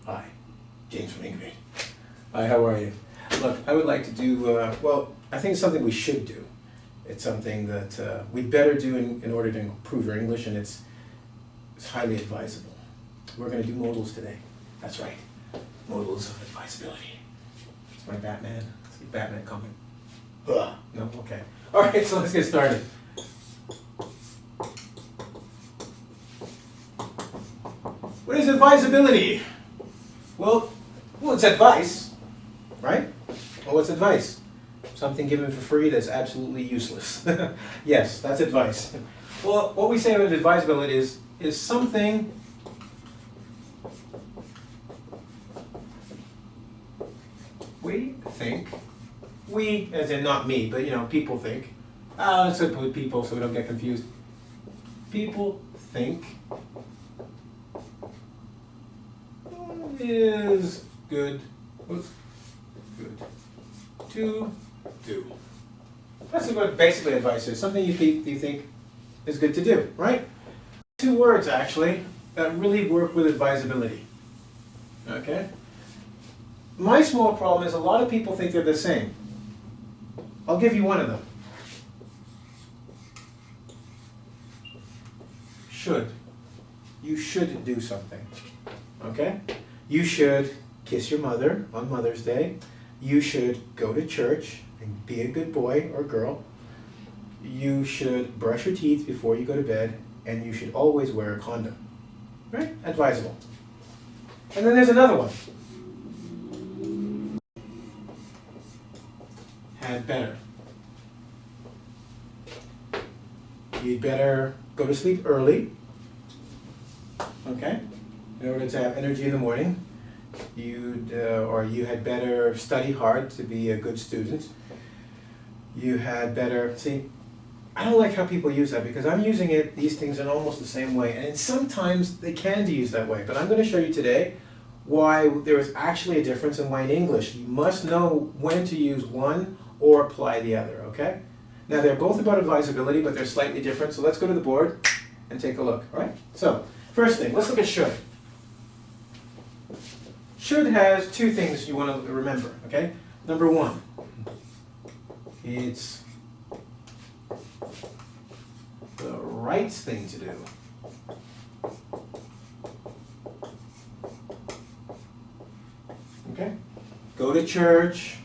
Hi, James from engVid. Hi, how are you? Look, I would like to do, well, I think it's something we should do. It's something that we'd better do in order to improve your English, and it's highly advisable. We're going to do modals today. That's right, modals of advisability. It's my Batman. It's your Batman comic. No? Okay. All right, so let's get started. What is advisability? Well, it's advice, right? Well, what's advice? Something given for free that's absolutely useless. Yes, that's advice. Well, what we say about advisability is something we think, we as in not me, but people think, let's put people so we don't get confused. People think is good to do. That's what basically advice is. Something you think is good to do, right? Two words actually that really work with advisability. Okay? My small problem is a lot of people think they're the same. I'll give you one of them. Should. You should do something. Okay? You should kiss your mother on Mother's Day. You should go to church and be a good boy or girl. You should brush your teeth before you go to bed, and you should always wear a condom. Right? Advisable. And then there's another one. Had better. You'd better go to sleep early. Okay? In order to have energy in the morning. You had better study hard to be a good student. You had better, see, I don't like how people use that because I'm using these things in almost the same way, and sometimes they can be used that way, but I'm going to show you today why there is actually a difference and why in English you must know when to use one or apply the other, okay? Now they're both about advisability, but they're slightly different, so let's go to the board and take a look, all right? So, first thing, let's look at should. Should has two things you want to remember, okay? Number one, it's the right thing to do. Okay? Go to church,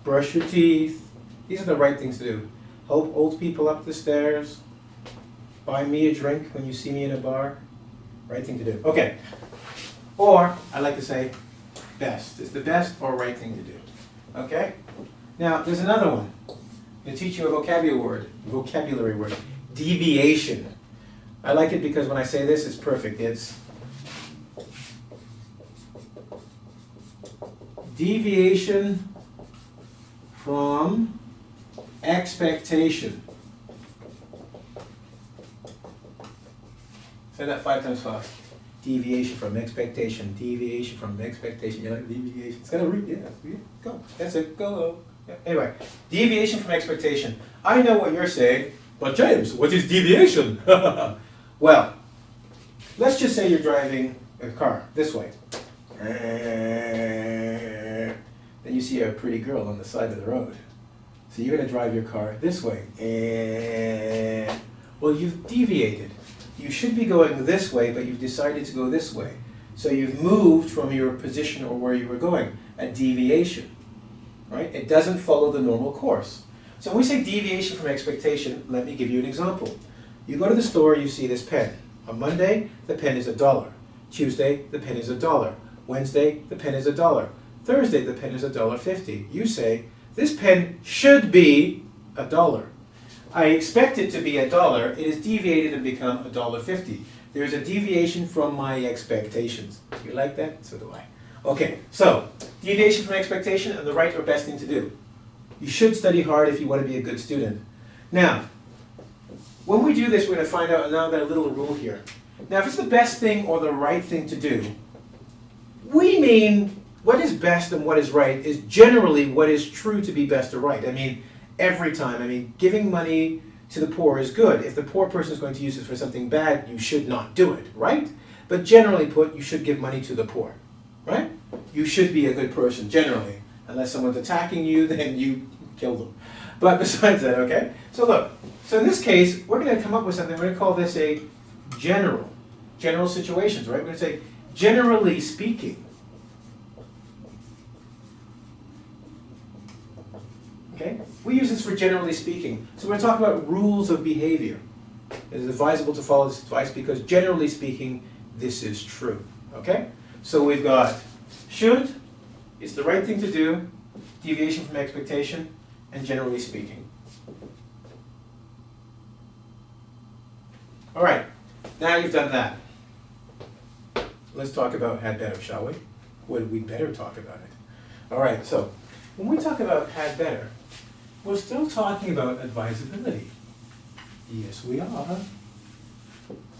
brush your teeth. These are the right things to do. Help old people up the stairs. Buy me a drink when you see me in a bar. Right thing to do. Okay. Or, I like to say, best. It's the best or right thing to do. Okay? Now, there's another one. I'm going to teach you a vocabulary word. Deviation. I like it because when I say this, it's perfect. It's deviation from expectation. Say that 5 times fast. Deviation from expectation. Deviation from expectation. You like deviation? It's got to read. Yeah. Go. That's it. Go. Yeah. Anyway, deviation from expectation. I know what you're saying, but James, what is deviation? Well, let's just say you're driving a car this way. Then you see a pretty girl on the side of the road. So you're going to drive your car this way. Well, you've deviated. You should be going this way, but you've decided to go this way. So you've moved from your position or where you were going. A deviation, right? It doesn't follow the normal course. So when we say deviation from expectation, let me give you an example. You go to the store, you see this pen. On Monday, the pen is $1. Tuesday, the pen is $1. Wednesday, the pen is $1. Thursday, the pen is $1.50. You say, this pen should be $1. I expect it to be $1. It is deviated and become $1.50. There is a deviation from my expectations. You like that? So do I. Okay, so deviation from expectation and the right or best thing to do. You should study hard if you want to be a good student. Now, when we do this, we're going to find out, now I've got a little rule here. Now, if it's the best thing or the right thing to do, we mean what is best and what is right is generally what is true to be best or right. I mean, every time. I mean, giving money to the poor is good. If the poor person is going to use it for something bad, you should not do it, right? But generally put, you should give money to the poor, right? You should be a good person, generally. Unless someone's attacking you, then you kill them. But besides that, okay? So look, so in this case, we're going to come up with something. We're going to call this a general situations, right? We're going to say, generally speaking. Okay? We use this for generally speaking. So we're going to talk about rules of behavior. It is advisable to follow this advice because generally speaking, this is true. Okay? So we've got should, it's the right thing to do, deviation from expectation, and generally speaking. All right, now you've done that. Let's talk about had better, shall we? Would we better talk about it? All right, so when we talk about had better, we're still talking about advisability. Yes, we are.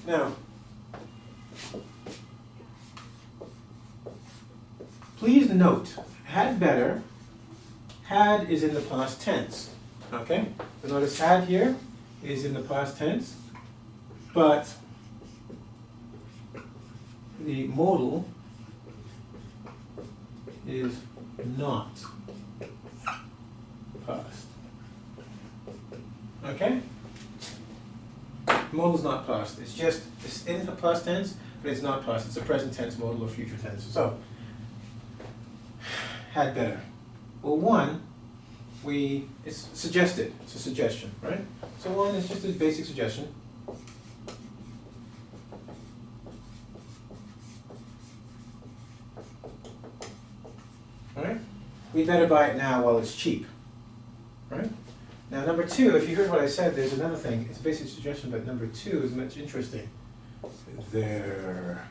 Now, please note, had better, had is in the past tense. Okay? So notice had here is in the past tense, but the modal is not past. Okay? Modal is not past. It's in the past tense, but it's not past. It's a present tense modal or future tense. So, had better. Well, one, it's suggested. It's a suggestion, right? So one is just a basic suggestion. All right? We better buy it now while it's cheap, right? Now, number two, if you heard what I said, there's another thing. It's a basic suggestion, but number two is much interesting. There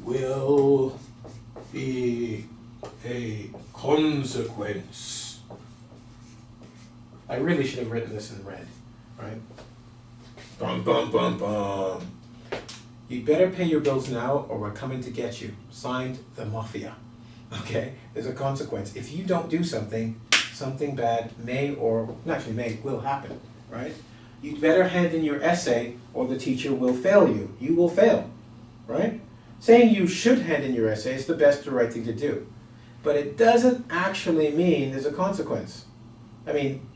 will be a consequence. I really should have written this in red, right? Bum, bum, bum, bum. You better pay your bills now or we're coming to get you. Signed, the Mafia. Okay? There's a consequence. If you don't do something, something bad may or, actually may, will happen, right? You'd better hand in your essay or the teacher will fail you. You will fail, right? Saying you should hand in your essay is the best or right thing to do. But it doesn't actually mean there's a consequence. I mean,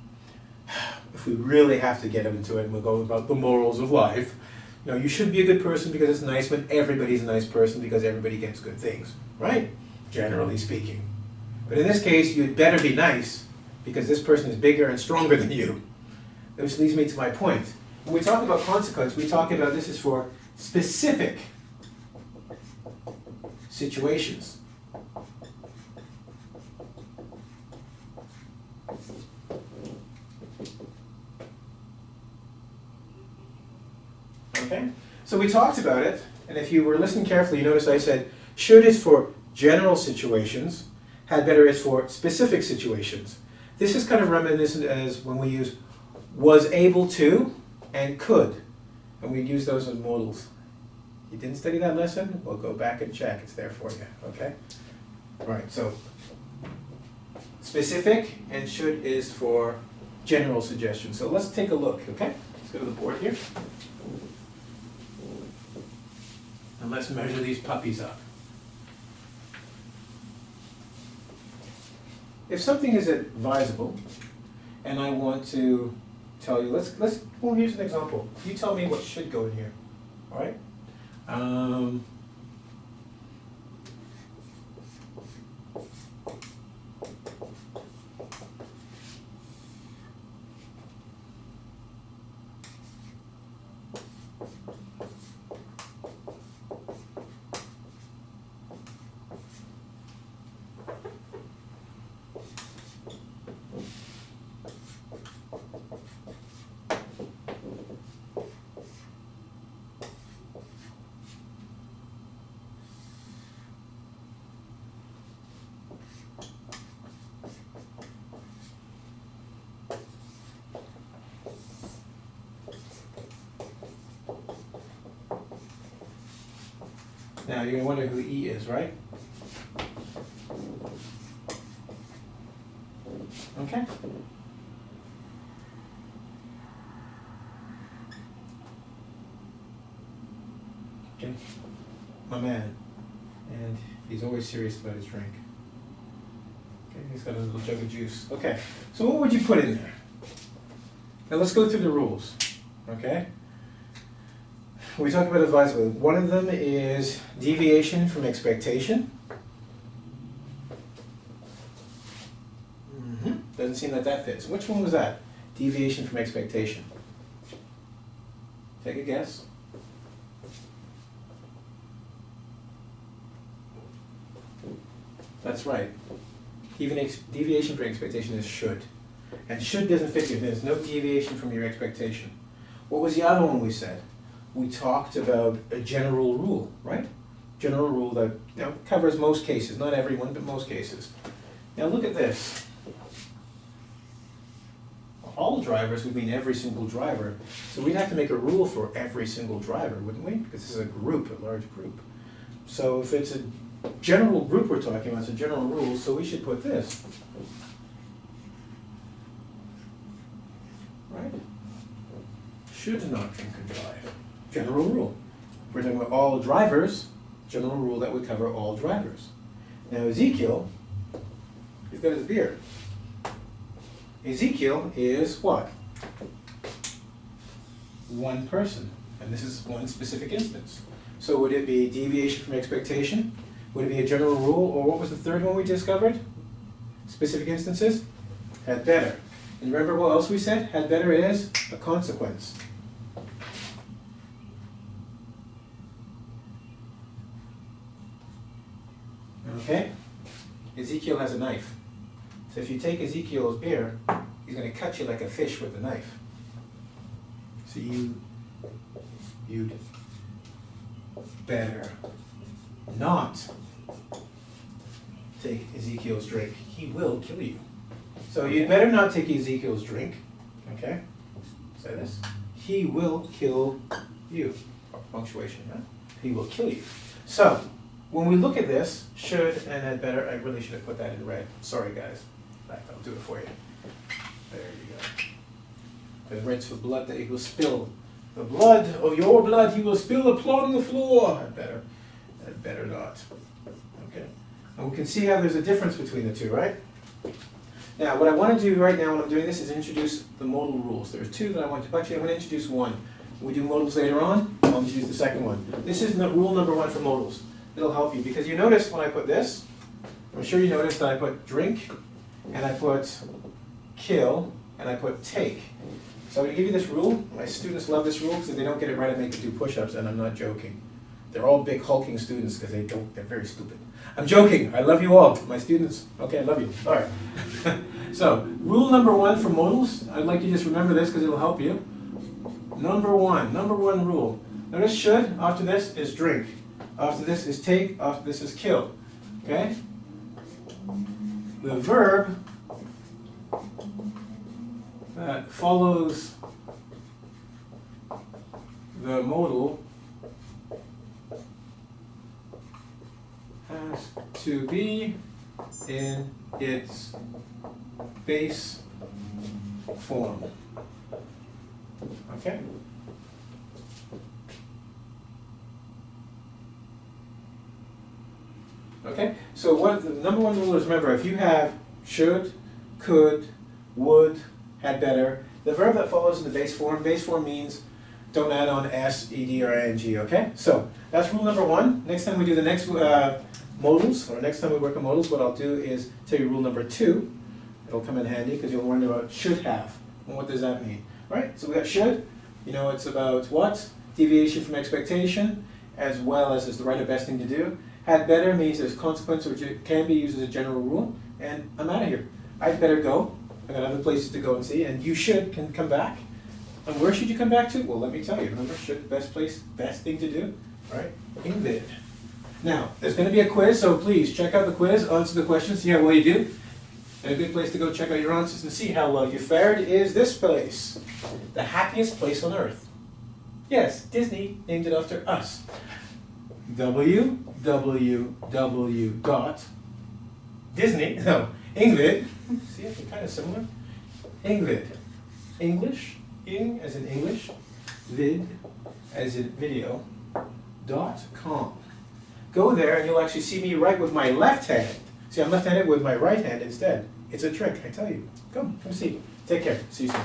if we really have to get into it and we'll go about the morals of life, you know, you should be a good person because it's nice when everybody's a nice person because everybody gets good things, right? Generally speaking. But in this case, you'd better be nice because this person is bigger and stronger than you. Which leads me to my point. When we talk about consequence, we talk about this is for specific situations. Okay? So we talked about it, and if you were listening carefully, you notice I said should is for general situations, had better is for specific situations. This is kind of reminiscent as when we use was able to and could, and we use those as modals. You didn't study that lesson? Well, go back and check. It's there for you, okay? All right, so specific and should is for general suggestions. So let's take a look, okay? Let's go to the board here. And let's measure these puppies up. If something is advisable, and I want to tell you, well, here's an example. You tell me what should go in here, all right? Now you're going to wonder who E is, right? Okay. Okay, my man, and he's always serious about his drink. Okay, he's got a little jug of juice. Okay, so what would you put in there? Now let's go through the rules. Okay, we talked about advisability. One of them is deviation from expectation. Doesn't seem like that fits. Which one was that? Deviation from expectation. Take a guess. That's right. Deviation from expectation is should. And should doesn't fit here. There's no deviation from your expectation. What was the other one we said? We talked about a general rule, right? General rule that covers most cases. Not everyone, but most cases. Now look at this. All drivers would mean every single driver. So we'd have to make a rule for every single driver, wouldn't we? Because this is a group, a large group. So if it's a general group we're talking about, it's a general rule, so we should put this. Right? Should not drink and drive. General rule. If we're talking about all drivers, general rule that would cover all drivers. Now Ezekiel, he's got his beard. Ezekiel is what? One person, and this is one specific instance. So would it be deviation from expectation? Would it be a general rule, or what was the third one we discovered? Specific instances? Had better. And remember what else we said? Had better is a consequence. Okay? Ezekiel has a knife. So if you take Ezekiel's beer, he's going to cut you like a fish with a knife. So you'd better not take Ezekiel's drink. He will kill you. So you'd better not take Ezekiel's drink. Okay? Say this. He will kill you. Punctuation, right? He will kill you. So when we look at this, should and had better, I really should have put that in red. Sorry, guys. I'll do it for you. There you go. The red's for blood that he will spill. The blood of your blood he will spill upon the floor. Had better not. Okay. And we can see how there's a difference between the two, right? Now, what I want to do right now when I'm doing this is introduce the modal rules. There are two that I want to, actually I'm going to introduce one. When we do modals later on, I'll introduce the second one. This is rule number one for modals. It'll help you because you notice when I put this, I'm sure you noticed that I put drink, and I put kill, and I put take. So I'm going to give you this rule. My students love this rule because if they don't get it right, I make them do push-ups, and I'm not joking. They're all big hulking students because they're very stupid. I'm joking. I love you all. My students, okay, I love you. All right. So, rule number one for modals, I'd like you to just remember this because it'll help you. Number one rule. Notice should, after this is drink. After this is take, after this is kill. Okay? The verb that follows the modal has to be in its base form. Okay? Okay? So what the number one rule is, remember, if you have should, could, would, had better, the verb that follows in the base form means don't add on s, ed, or ing, okay? So that's rule number one. Next time we do the next modals, or next time we work on modals, what I'll do is tell you rule number two. It'll come in handy because you'll learn about should have. And what does that mean? All right, so we got should. You know, it's about what? Deviation from expectation, as well as is the right or best thing to do. Had better means there's consequence, which it can be used as a general rule. And I'm out of here. I'd better go. I got other places to go and see. And you can come back. And where should you come back to? Well, let me tell you. Remember, should, best place, best thing to do. All right, engVid. Now, there's going to be a quiz, so please check out the quiz, answer the questions, see how well you do. And a good place to go check out your answers and see how well you fared is this place. The happiest place on earth. Yes, Disney named it after us. engVid. See, it's kind of similar. engVid. English, ing as in English, vid as in video, Go there and you'll actually see me write with my left hand. See, I'm left-handed with my right hand instead. It's a trick, I tell you. Come see. Take care. See you soon.